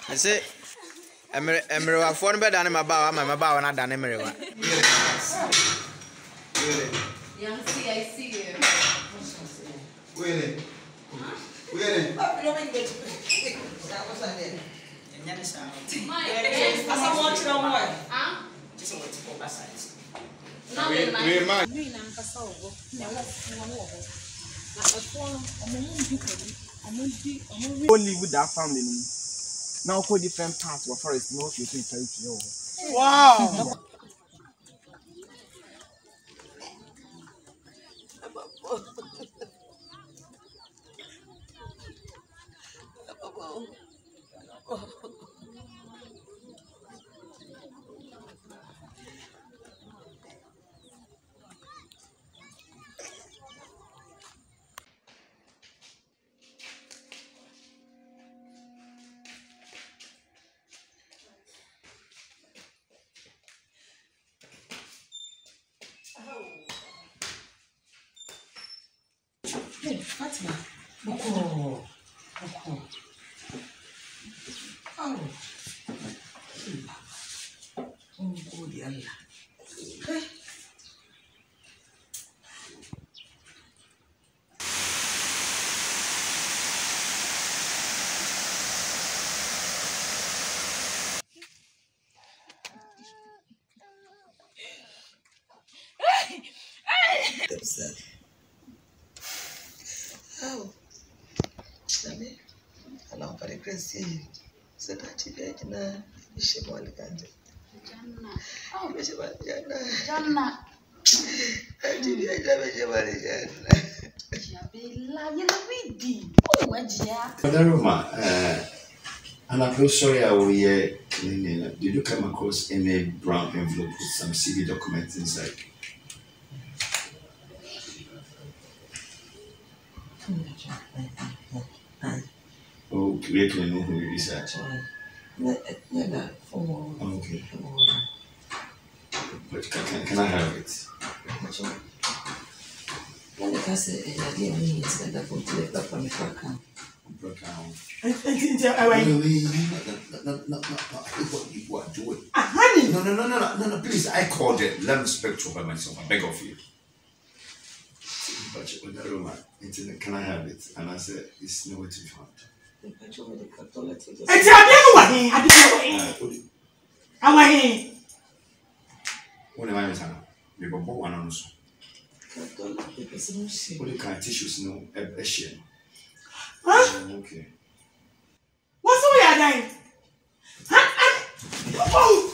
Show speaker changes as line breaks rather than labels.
I say, Emery, phone better than my bow, my bow, and I done Emery.
Young see, I see you.
Wait.
Only with that family. Now, for different parts of forest, no, you can try to. Wow!
Hey, Fatima. Oh. Oh, good Allah. Hey. Oh, Sammy, allow for the crazy. So that you get in a shimon again. Oh, Miss Janna. I did it,
And I'm sorry I will hear. Did you come across any brown envelope with some CV documents inside? Oh, creating no research. Okay. But can I have it? What do it? No, please. I called it. Let me speak to her myself. I beg of you. But with the Roma, can I have it? And I said, it's nowhere to be found. What am I saying? We were born one on us. What the kind of tissues no a share? Okay.
What's the way I died? Oh,